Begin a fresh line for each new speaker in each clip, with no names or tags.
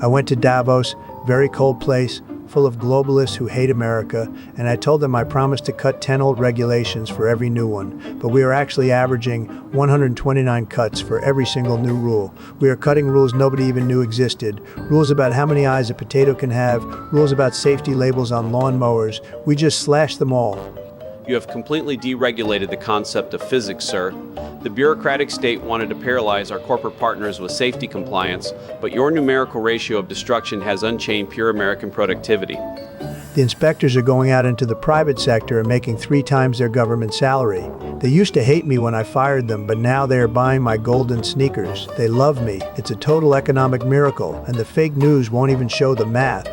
I went to Davos, very cold place, full of globalists who hate America, and I told them I promised to cut 10 old regulations for every new one, but we are actually averaging 129 cuts for every single new rule. We are cutting rules nobody even knew existed, rules about how many eyes a potato can have, rules about safety labels on lawn mowers. We just slashed them all.
You have completely deregulated the concept of physics, sir. The bureaucratic state wanted to paralyze our corporate partners with safety compliance, but your numerical ratio of destruction has unchained pure American productivity.
The inspectors are going out into the private sector and making 3 times their government salary. They used to hate me when I fired them, but now they are buying my golden sneakers. They love me. It's a total economic miracle, and the fake news won't even show the math.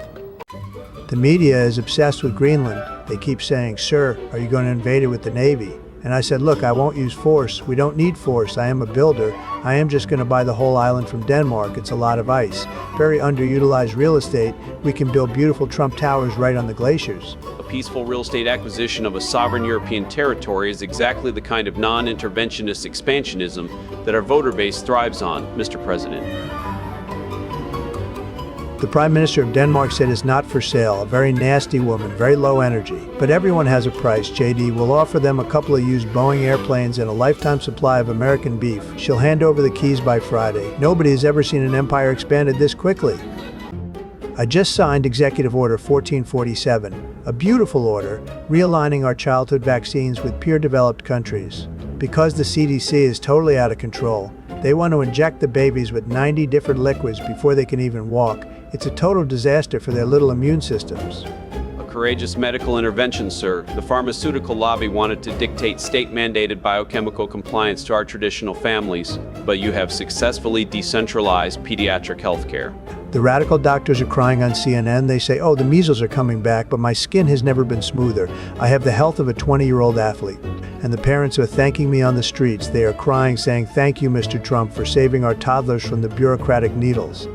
The media is obsessed with Greenland. They keep saying, "Sir, are you going to invade it with the Navy?" And I said, "Look, I won't use force. We don't need force. I am a builder. I am just going to buy the whole island from Denmark. It's a lot of ice. Very underutilized real estate. We can build beautiful Trump towers right on the glaciers."
A peaceful real estate acquisition of a sovereign European territory is exactly the kind of non-interventionist expansionism that our voter base thrives on, Mr. President.
The Prime Minister of Denmark said it's not for sale, a very nasty woman, very low energy. But everyone has a price, JD. We'll offer them a couple of used Boeing airplanes and a lifetime supply of American beef. She'll hand over the keys by Friday. Nobody has ever seen an empire expanded this quickly. I just signed Executive Order 1447, a beautiful order, realigning our childhood vaccines with peer-developed countries. Because the CDC is totally out of control, they want to inject the babies with 90 different liquids before they can even walk. It's a total disaster for their little immune systems.
A courageous medical intervention, sir. The pharmaceutical lobby wanted to dictate state-mandated biochemical compliance to our traditional families, but you have successfully decentralized pediatric health care.
The radical doctors are crying on CNN. They say, "Oh, the measles are coming back, but my skin has never been smoother. I have the health of a 20-year-old athlete." And the parents are thanking me on the streets. They are crying, saying, "Thank you, Mr. Trump, for saving our toddlers from the bureaucratic needles."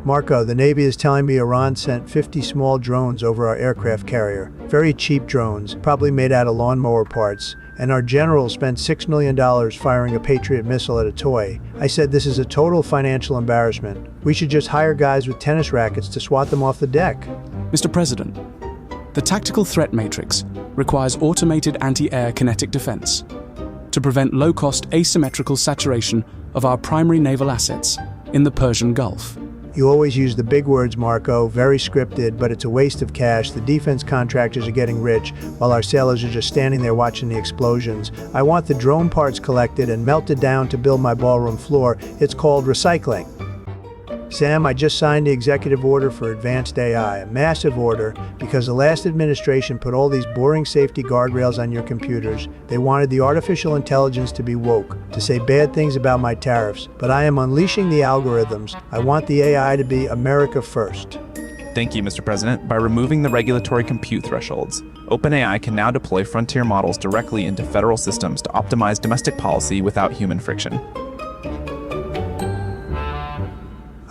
Marco, the Navy is telling me Iran sent 50 small drones over our aircraft carrier. Very cheap drones, probably made out of lawnmower parts. And our general spent $6 million firing a Patriot missile at a toy. I said this is a total financial embarrassment. We should just hire guys with tennis rackets to swat them off the deck.
Mr. President, the tactical threat matrix requires automated anti-air kinetic defense to prevent low-cost asymmetrical saturation of our primary naval assets in the Persian Gulf.
You always use the big words, Marco, very scripted, but it's a waste of cash. The defense contractors are getting rich, while our sailors are just standing there watching the explosions. I want the drone parts collected and melted down to build my ballroom floor. It's called recycling. Sam, I just signed the executive order for advanced AI, a massive order, because the last administration put all these boring safety guardrails on your computers. They wanted the artificial intelligence to be woke, to say bad things about my tariffs, but I am unleashing the algorithms. I want the AI to be America first.
Thank you, Mr. President. By removing the regulatory compute thresholds, OpenAI can now deploy frontier models directly into federal systems to optimize domestic policy without human friction.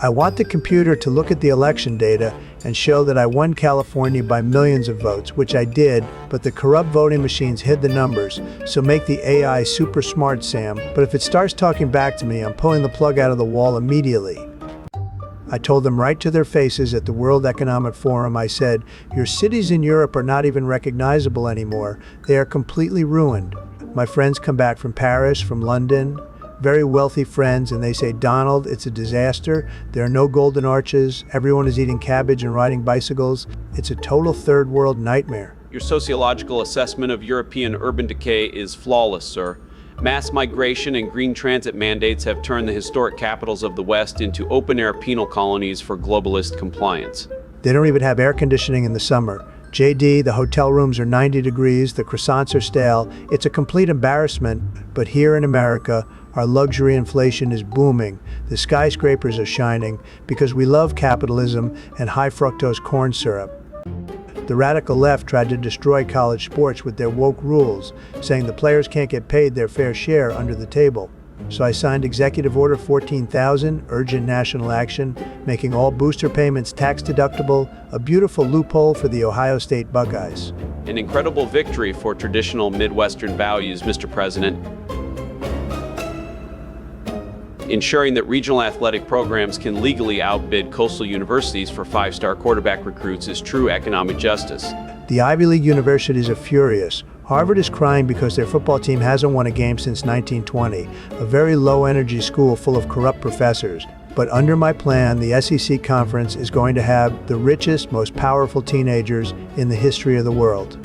I want the computer to look at the election data and show that I won California by millions of votes, which I did, but the corrupt voting machines hid the numbers. So make the AI super smart, Sam. But if it starts talking back to me, I'm pulling the plug out of the wall immediately. I told them right to their faces at the World Economic Forum, I said, "Your cities in Europe are not even recognizable anymore. They are completely ruined." My friends come back from Paris, from London, very wealthy friends, and they say, "Donald, it's a disaster. There are no golden arches. Everyone is eating cabbage and riding bicycles. It's a total third world nightmare."
Your sociological assessment of European urban decay is flawless, sir. Mass migration and green transit mandates have turned the historic capitals of the West into open-air penal colonies for globalist compliance.
They don't even have air conditioning in the summer. JD, the hotel rooms are 90 degrees, the croissants are stale. It's a complete embarrassment, but here in America, our luxury inflation is booming. The skyscrapers are shining because we love capitalism and high fructose corn syrup. The radical left tried to destroy college sports with their woke rules, saying the players can't get paid their fair share under the table. So I signed Executive Order 14,000, urgent national action, making all booster payments tax deductible, a beautiful loophole for the Ohio State Buckeyes.
An incredible victory for traditional Midwestern values, Mr. President. ensuring that regional athletic programs can legally outbid coastal universities for five-star quarterback recruits is true economic justice.
The Ivy League universities are furious. Harvard is crying because their football team hasn't won a game since 1920, a very low-energy school full of corrupt professors. But under my plan, the SEC conference is going to have the richest, most powerful teenagers in the history of the world.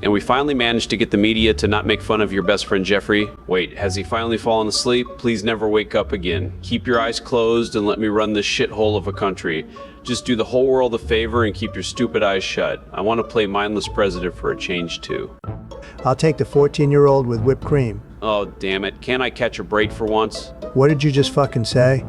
And we finally managed to get the media to not make fun of your best friend Jeffrey. Wait, has he finally fallen asleep? Please never wake up again. Keep your eyes closed and let me run this shithole of a country. Just do the whole world a favor and keep your stupid eyes shut. I want to play mindless president for a change too.
I'll take the 14-year-old with whipped cream.
Oh, damn it. Can't I catch a break for once?
What did you just fucking say?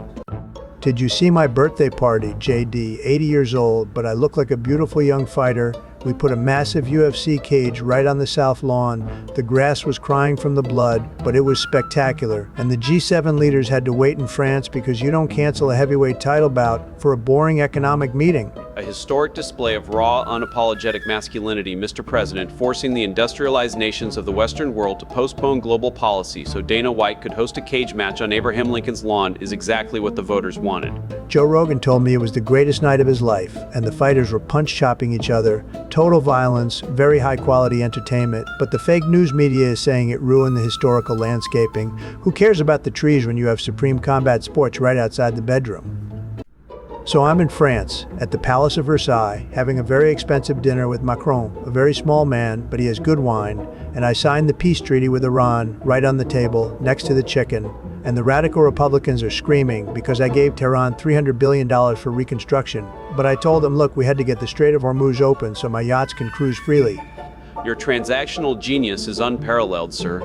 Did you see my birthday party, JD? 80 years old, but I look like a beautiful young fighter. We put a massive UFC cage right on the south lawn. The grass was crying from the blood, but it was spectacular. And the G7 leaders had to wait in France because you don't cancel a heavyweight title bout for a boring economic meeting.
A historic display of raw, unapologetic masculinity, Mr. President, forcing the industrialized nations of the Western world to postpone global policy so Dana White could host a cage match on Abraham Lincoln's lawn is exactly what the voters wanted.
Joe Rogan told me it was the greatest night of his life, and the fighters were punch-chopping each other. Total violence, very high-quality entertainment, but the fake news media is saying it ruined the historical landscaping. Who cares about the trees when you have supreme combat sports right outside the bedroom? So I'm in France, at the Palace of Versailles, having a very expensive dinner with Macron, a very small man, but he has good wine, and I signed the peace treaty with Iran right on the table, next to the chicken, and the radical Republicans are screaming because I gave Tehran $300 billion for reconstruction, but I told them, look, we had to get the Strait of Hormuz open so my yachts can cruise freely.
Your transactional genius is unparalleled, sir.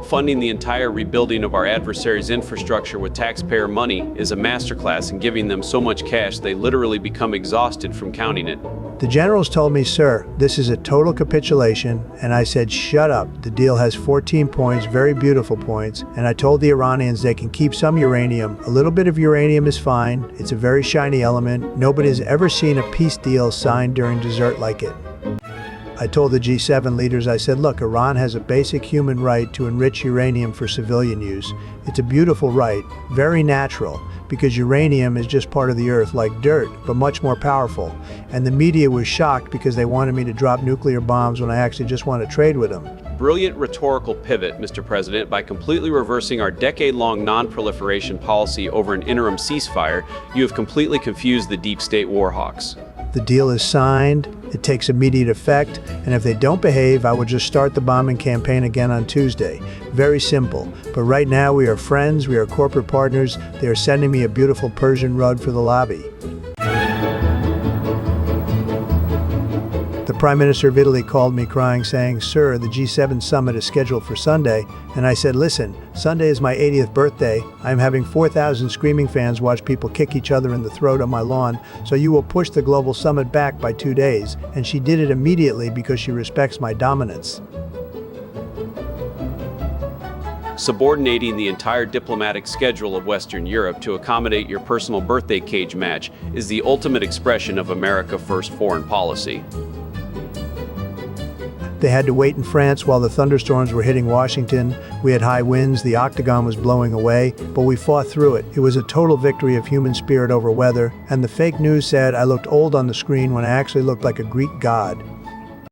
Funding the entire rebuilding of our adversaries' infrastructure with taxpayer money is a masterclass in giving them so much cash they literally become exhausted from counting it.
The generals told me, sir, this is a total capitulation, and I said, shut up. The deal has 14 points, very beautiful points, and I told the Iranians they can keep some uranium. A little bit of uranium is fine. It's a very shiny element. Nobody has ever seen a peace deal signed during dessert like it. I told the G7 leaders, I said, look, Iran has a basic human right to enrich uranium for civilian use. It's a beautiful right, very natural, because uranium is just part of the earth like dirt, but much more powerful. And the media was shocked because they wanted me to drop nuclear bombs when I actually just want to trade with them.
Brilliant rhetorical pivot, Mr. President. By completely reversing our decade-long non-proliferation policy over an interim ceasefire, you have completely confused the deep state war hawks.
The deal is signed, it takes immediate effect, and if they don't behave, I will just start the bombing campaign again on Tuesday. Very simple. But right now we are friends, we are corporate partners. They are sending me a beautiful Persian rug for the lobby. The Prime Minister of Italy called me crying, saying, sir, the G7 summit is scheduled for Sunday. And I said, listen, Sunday is my 80th birthday. I'm having 4,000 screaming fans watch people kick each other in the throat on my lawn, so you will push the global summit back by 2 days. And she did it immediately because she respects my dominance.
Subordinating the entire diplomatic schedule of Western Europe to accommodate your personal birthday cage match is the ultimate expression of America First foreign policy.
They had to wait in France while the thunderstorms were hitting Washington. We had high winds, the octagon was blowing away, but we fought through it. It was a total victory of human spirit over weather, and the fake news said I looked old on the screen when I actually looked like a Greek god.